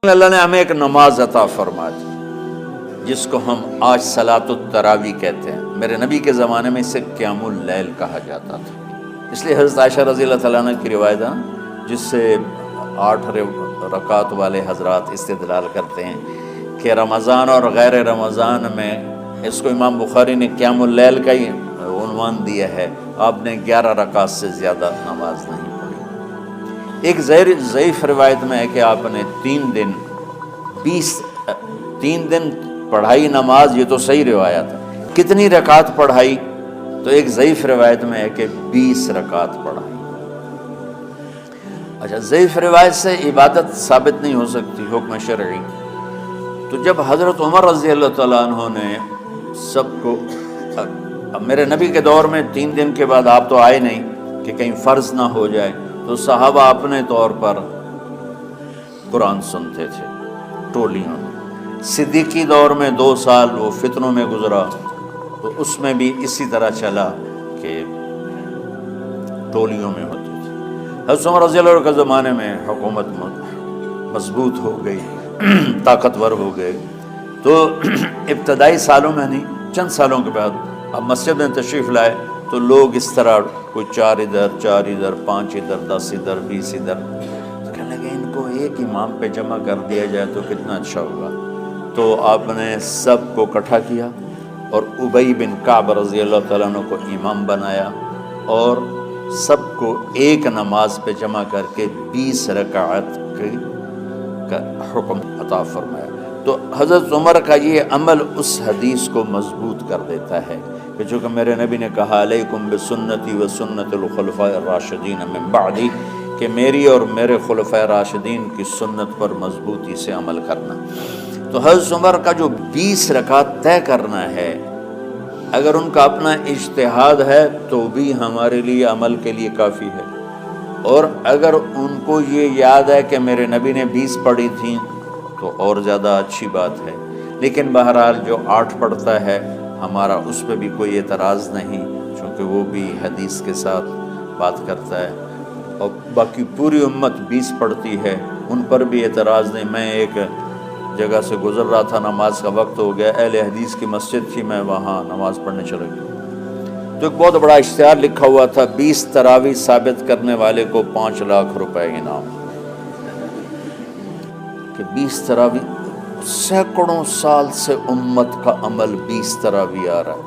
اللہ نے ہمیں ایک نماز عطا فرما دی جس کو ہم آج صلاۃ التراویح کہتے ہیں. میرے نبی کے زمانے میں اسے قیام اللیل کہا جاتا تھا. اس لیے حضرت عائشہ رضی اللہ تعالیٰ عنہ کی روایت ہے جس سے 8 رکعت والے حضرات استدلال کرتے ہیں کہ رمضان اور غیر رمضان میں اس کو امام بخاری نے قیام اللیل کا ہی عنوان دیا ہے. آپ نے 11 رکعت سے زیادہ نماز نہیں پڑھی. ایک ضعیف روایت میں ہے کہ آپ نے 3 دن پڑھائی نماز. یہ تو صحیح روایت ہے. کتنی رکعت پڑھائی؟ تو ایک ضعیف روایت میں ہے کہ 20 رکعت پڑھائی. اچھا، ضعیف روایت سے عبادت ثابت نہیں ہو سکتی حکم شرعی. تو جب حضرت عمر رضی اللہ تعالیٰ عنہ نے سب کو، اب میرے نبی کے دور میں 3 دن کے بعد آپ تو آئے نہیں کہ کہیں فرض نہ ہو جائے، تو صحابہ اپنے طور پر قرآن سنتے تھے ٹولیوں میں. صدیقی دور میں 2 سال وہ فتنوں میں گزرا، تو اس میں بھی اسی طرح چلا کہ ٹولیوں میں ہوتے تھے. حضرت عمر رضی اللہ عنہ کے زمانے میں حکومت مضبوط ہو گئی، طاقتور ہو گئے. تو ابتدائی سالوں میں نہیں، چند سالوں کے بعد اب مسجد میں تشریف لائے تو لوگ اس طرح کوئی 4 ادھر 4 ادھر 5 ادھر 10 ادھر 20 ادھر، تو کہنے لگے ان کو ایک امام پہ جمع کر دیا جائے تو کتنا اچھا ہوگا. تو آپ نے سب کو اکٹھا کیا اور ابی بن کعب رضی اللہ تعالیٰ عنہ کو امام بنایا اور سب کو ایک نماز پہ جمع کر کے 20 رکعت کا حکم عطا فرمایا. تو حضرت عمر کا یہ عمل اس حدیث کو مضبوط کر دیتا ہے کہ چونکہ میرے نبی نے کہا علیکم بسنتی و سنت الخلفاء الراشدین من بعدی، کہ میری اور میرے خلفاء راشدین کی سنت پر مضبوطی سے عمل کرنا. تو حضرت عمر کا جو 20 رکعت طے کرنا ہے، اگر ان کا اپنا اجتہاد ہے تو بھی ہمارے لیے عمل کے لیے کافی ہے، اور اگر ان کو یہ یاد ہے کہ میرے نبی نے 20 پڑھی تھیں تو اور زیادہ اچھی بات ہے. لیکن بہرحال جو 8 پڑھتا ہے ہمارا اس پہ بھی کوئی اعتراض نہیں، چونکہ وہ بھی حدیث کے ساتھ بات کرتا ہے، اور باقی پوری امت 20 پڑھتی ہے ان پر بھی اعتراض نہیں. میں ایک جگہ سے گزر رہا تھا، نماز کا وقت ہو گیا، اہل حدیث کی مسجد تھی، میں وہاں نماز پڑھنے چلا گیا تو ایک بہت بڑا اشتہار لکھا ہوا تھا 20 تراویح ثابت کرنے والے کو 5 لاکھ روپے انعام. کہ 20 تراویح، سینکڑوں سال سے امت کا عمل 20 تراویح آ رہا ہے.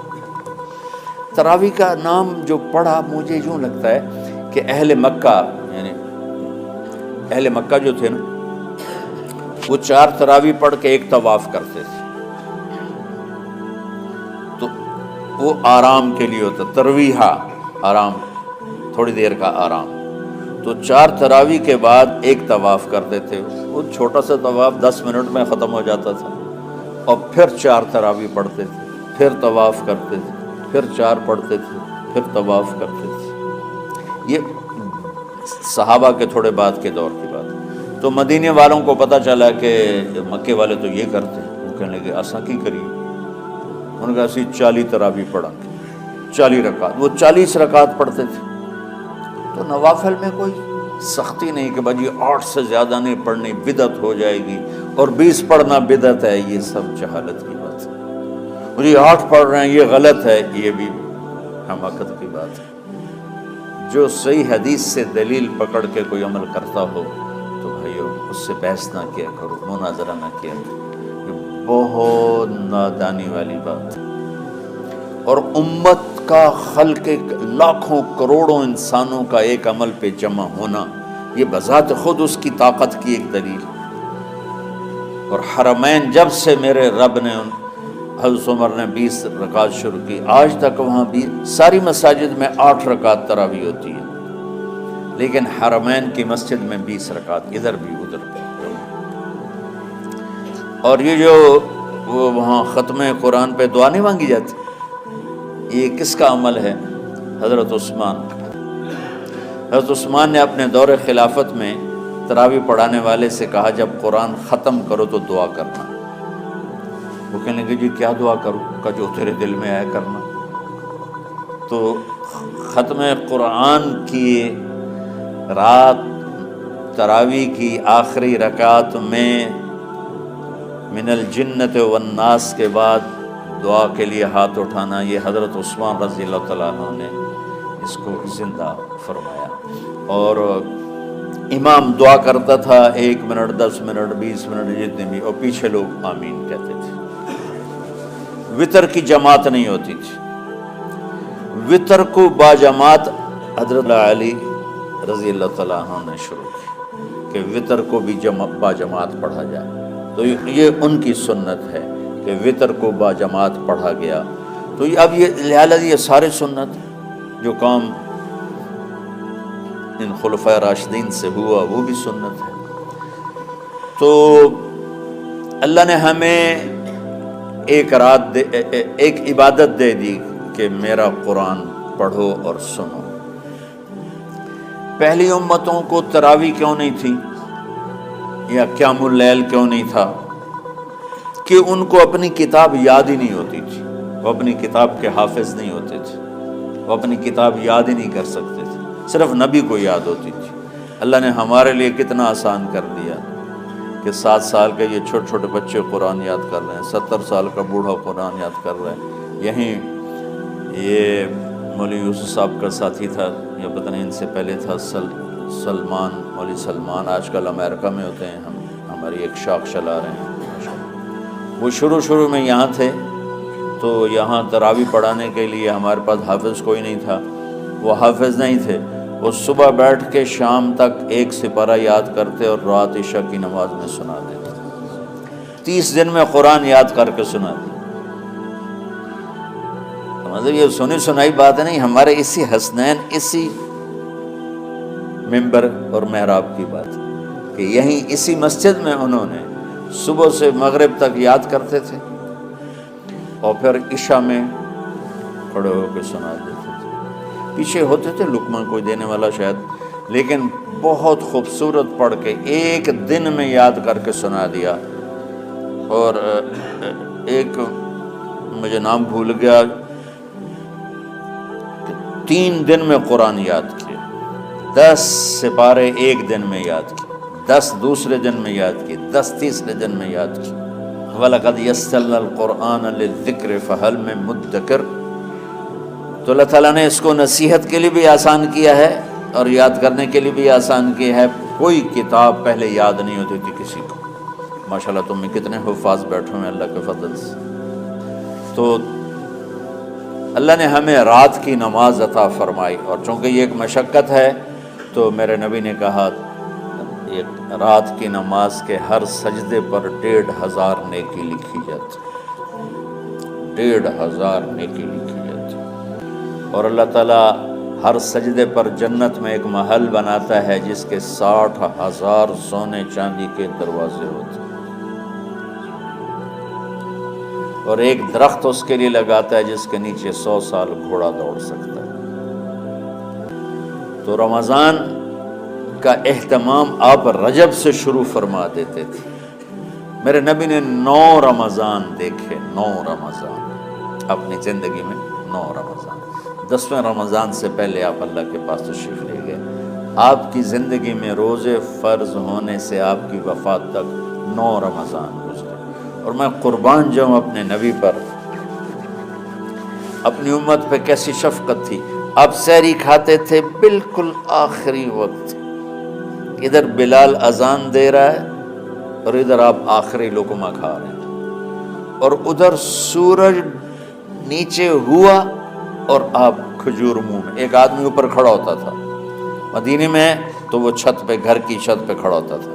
تراویح کا نام جو پڑھا مجھے یوں لگتا ہے کہ اہل مکہ، یعنی اہل مکہ جو تھے نا، وہ 4 تراویح پڑھ کے ایک طواف کرتے تھے. تو وہ آرام کے لیے ہوتا، ترویحہ آرام، تھوڑی دیر کا آرام. تو 4 تراویح کے بعد ایک طواف کرتے تھے. وہ چھوٹا سا طواف 10 منٹ میں ختم ہو جاتا تھا، اور پھر 4 تراویح پڑھتے تھے، پھر طواف کرتے تھے، پھر 4 پڑھتے تھے، پھر طواف کرتے تھے. یہ صحابہ کے تھوڑے بعد کے دور کی بات. تو مدینے والوں کو پتہ چلا کہ مکے والے تو یہ کرتے ہیں. وہ کہنے لگے اساں کی کریے؟ ان کا اسی 40 تراویح پڑھا، 40 رکعت. وہ 40 رکعت پڑھتے تھے. تو نوافل میں کوئی سختی نہیں کہ بھائی 8 سے زیادہ نہیں پڑھنی، بدعت ہو جائے گی، اور 20 پڑھنا بدعت ہے. یہ سب جہالت کی بات ہے. مجھے 8 پڑھ رہے ہیں یہ غلط ہے، یہ بھی حماقت کی بات ہے. جو صحیح حدیث سے دلیل پکڑ کے کوئی عمل کرتا ہو تو بھائیو اس سے بحث نہ کیا کرو، مناظرہ نہ کیا کرو. یہ بہت نادانی والی بات ہے. اور امت کا خلق لاکھوں کروڑوں انسانوں کا ایک عمل پہ جمع ہونا، یہ بذات خود اس کی طاقت کی ایک دلیل. اور حرمین جب سے میرے رب نے حضرت عمر نے 20 رکعت شروع کی، آج تک وہاں بھی ساری مساجد میں 8 رکعت تراویح ہوتی ہے، لیکن حرمین کی مسجد میں 20 رکعت، ادھر بھی ادھر بھی. اور یہ جو وہ وہاں ختم قرآن پہ دعا نہیں مانگی جاتی، یہ کس کا عمل ہے؟ حضرت عثمان. حضرت عثمان نے اپنے دور خلافت میں تراویح پڑھانے والے سے کہا جب قرآن ختم کرو تو دعا کرنا. وہ کہنے لگے جی کیا دعا کروں؟ کہ جو تیرے دل میں آیا کرنا. تو ختم قرآن کی رات تراویح کی آخری رکعت میں من الجنت والناس کے بعد دعا کے لیے ہاتھ اٹھانا، یہ حضرت عثمان رضی اللہ تعالیٰ عنہ نے اس کو زندہ فرمایا۔ اور امام دعا کرتا تھا 1 منٹ 10 منٹ 20 منٹ جتنے بھی، اور پیچھے لوگ آمین کہتے تھے۔ وطر کی جماعت نہیں ہوتی تھی، وطر کو باجماعت حضرت علی رضی اللہ تعالیٰ عنہ نے شروع کی کہ وطر کو بھی باجماعت پڑھا جائے، تو یہ ان کی سنت ہے کہ وطر کو باجماعت پڑھا گیا۔ تو اب یہ لہٰذا یہ سارے سنت جو کام ان خلفۂ راشدین سے ہوا وہ بھی سنت ہے۔ تو اللہ نے ہمیں ایک عبادت دے دی کہ میرا قرآن پڑھو اور سنو۔ پہلی امتوں کو تراویح کیوں نہیں تھی یا قیام اللیل کیوں نہیں تھا؟ کہ ان کو اپنی کتاب یاد ہی نہیں ہوتی تھی، وہ اپنی کتاب کے حافظ نہیں ہوتے تھے، وہ اپنی کتاب یاد ہی نہیں کر سکتے تھے، صرف نبی کو یاد ہوتی تھی۔ اللہ نے ہمارے لیے کتنا آسان کر دیا کہ 7 سال کے یہ چھوٹے چھوٹے بچے قرآن یاد کر رہے ہیں، 70 سال کا بوڑھا قرآن یاد کر رہا ہے۔ یہیں یہ مولوی یوسف صاحب کا ساتھی تھا، یا پتہ نہیں ان سے پہلے تھا، سلمان، مولوی سلمان، آج کل امریکہ میں ہوتے ہیں، ہماری ایک شاخ چلا رہے ہیں۔ وہ شروع میں یہاں تھے، تو یہاں تراویح پڑھانے کے لیے ہمارے پاس حافظ کوئی نہیں تھا، وہ حافظ نہیں تھے، وہ صبح بیٹھ کے شام تک 1 سپارہ یاد کرتے اور رات عشاء کی نماز میں سنا دیتے۔ 30 دن میں قرآن یاد کر کے سنا دیا۔ مطلب یہ سنی سنائی بات نہیں، ہمارے اسی حسنین، اسی ممبر اور محراب کی بات کہ یہیں اسی مسجد میں انہوں نے صبح سے مغرب تک یاد کرتے تھے اور پھر عشاء میں کھڑے ہو کے سنا دیتے تھے۔ پیچھے ہوتے تھے لقمہ کوئی دینے والا شاید، لیکن بہت خوبصورت پڑھ کے 1 دن میں یاد کر کے سنا دیا۔ اور ایک مجھے نام بھول گیا، 3 دن میں قرآن یاد کیا، 10 سپارے 1 دن میں یاد کیے، 10 دوسرے دن میں یاد کیے، 10 تیسرے دن میں یاد کیے۔ وَلَقَدْ يَسَّرْنَا الْقُرْآنَ لِلذِّكْرِ فَهَلْ مِن مُدَّكِرٍ۔ تو اللہ تعالیٰ نے اس کو نصیحت کے لیے بھی آسان کیا ہے اور یاد کرنے کے لیے بھی آسان کیا ہے۔ کوئی کتاب پہلے یاد نہیں ہوتی تھی کسی کو، ماشاءاللہ تم میں کتنے حفاظ بیٹھے ہیں اللہ کے فضل سے۔ تو اللہ نے ہمیں رات کی نماز عطا فرمائی، اور چونکہ یہ ایک مشقت ہے تو میرے نبی نے کہا یہ رات کی نماز کے ہر سجدے پر 1500 نیکی لکھی جاتی، 1500 نیکی لکھی جاتی۔ اور اللہ تعالیٰ ہر سجدے پر جنت میں ایک محل بناتا ہے جس کے 60,000 سونے چاندی کے دروازے ہوتے ہیں، اور ایک درخت اس کے لیے لگاتا ہے جس کے نیچے 100 سال گھوڑا دوڑ سکتا ہے۔ تو رمضان کا اہتمام آپ رجب سے شروع فرما دیتے تھے۔ میرے نبی نے 9 رمضان دیکھے، 9 رمضان اپنی زندگی میں، 9 رمضان۔ 10ویں رمضان سے پہلے آپ اللہ کے پاس تشریف لے گئے۔ آپ کی زندگی میں روزے فرض ہونے سے آپ کی وفات تک 9 رمضان گزرے، اور میں قربان جاؤں اپنے نبی پر، اپنی امت پہ کیسی شفقت تھی۔ آپ سحری کھاتے تھے بالکل آخری وقت، ادھر بلال اذان دے رہا ہے اور ادھر آپ آخری لقمہ کھا رہے ہیں، اور ادھر سورج نیچے ہوا اور آپ کھجور منہ میں۔ ایک آدمی اوپر کھڑا ہوتا تھا مدینے میں تو وہ چھت پہ، گھر کی چھت پہ کھڑا ہوتا تھا،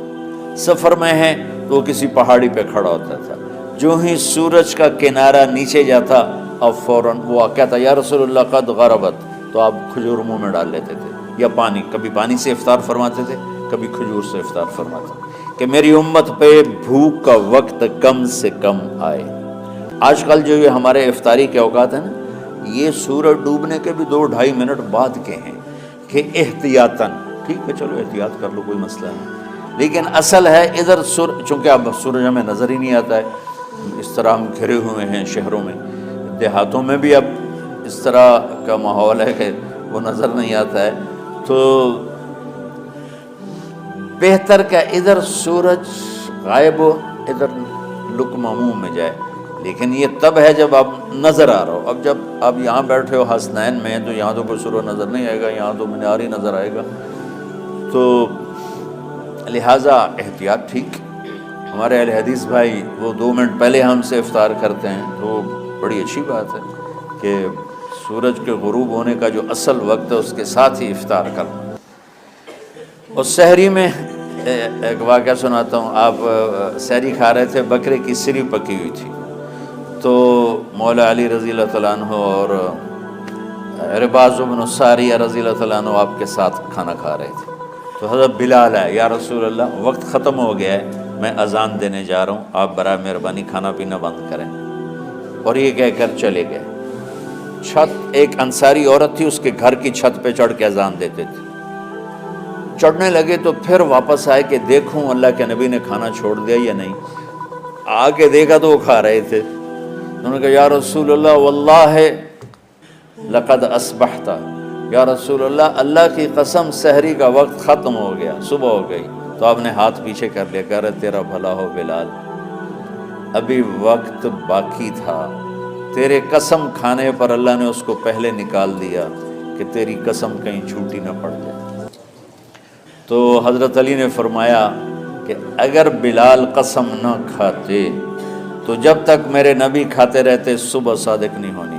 سفر میں ہے تو وہ کسی پہاڑی پہ کھڑا ہوتا تھا۔ جو ہی سورج کا کنارہ نیچے جاتا اب فوراً وہ کہتا یا رسول اللہ قد غربت، تو آپ کھجور منہ میں ڈال لیتے تھے، یا پانی، کبھی پانی سے افطار فرماتے تھے، کبھی کھجور سے افطار فرماتے تھے، کہ میری امت پہ بھوک کا وقت کم سے کم آئے۔ آج کل جو یہ ہمارے افطاری کے اوقات ہیں نا، یہ سورج ڈوبنے کے بھی 2-2.5 منٹ بعد کے ہیں کہ احتیاطاً، ٹھیک ہے چلو احتیاط کر لو کوئی مسئلہ نہیں، لیکن اصل ہے ادھر چونکہ اب سورج ہمیں نظر ہی نہیں آتا ہے، اس طرح ہم گھرے ہوئے ہیں شہروں میں، دیہاتوں میں بھی اب اس طرح کا ماحول ہے کہ وہ نظر نہیں آتا ہے، تو بہتر کہ ادھر سورج غائب ہو، ادھر لقمہ منہ میں جائے، لیکن یہ تب ہے جب آپ نظر آ رہا ہو۔ اب جب آپ یہاں بیٹھے ہو حسنین میں تو یہاں تو کوئی سرو نظر نہیں آئے گا، یہاں تو مینار ہی نظر آئے گا، تو لہٰذا احتیاط ٹھیک۔ ہمارے اہل حدیث بھائی وہ 2 منٹ پہلے ہم سے افطار کرتے ہیں، تو بڑی اچھی بات ہے کہ سورج کے غروب ہونے کا جو اصل وقت ہے اس کے ساتھ ہی افطار کرنا۔ اور سحری میں ایک واقعہ سناتا ہوں، آپ سحری کھا رہے تھے، بکرے کی سری پکی ہوئی تھی، تو مولا علی رضی اللہ تعالیٰ عنہ اور رباز بن ساریہ رضی اللہ تعالیٰ عنہ آپ کے ساتھ کھانا کھا رہے تھے، تو حضرت بلال ہے، یا رسول اللہ وقت ختم ہو گیا ہے، میں اذان دینے جا رہا ہوں، آپ برائے مہربانی کھانا پینا بند کریں، اور یہ کہہ کر چلے گئے۔ چھت، ایک انصاری عورت تھی، اس کے گھر کی چھت پہ چڑھ کے اذان دیتے تھے، چڑھنے لگے تو پھر واپس آئے کہ دیکھوں اللہ کے نبی نے کھانا چھوڑ دیا یا نہیں، آگے دیکھا تو وہ کھا رہے تھے، انہوں نے کہا یا رسول اللہ واللہ لقد اصبحت، یا رسول اللہ اللہ کی قسم سحری کا وقت ختم ہو گیا، صبح ہو گئی۔ تو آپ نے ہاتھ پیچھے کر لیا، کہہ رہے تیرا بھلا ہو بلال، ابھی وقت باقی تھا، تیرے قسم کھانے پر اللہ نے اس کو پہلے نکال دیا کہ تیری قسم کہیں جھوٹی نہ پڑ جائے۔ تو حضرت علی نے فرمایا کہ اگر بلال قسم نہ کھاتے تو جب تک میرے نبی کھاتے رہتے صبح صادق نہیں ہونی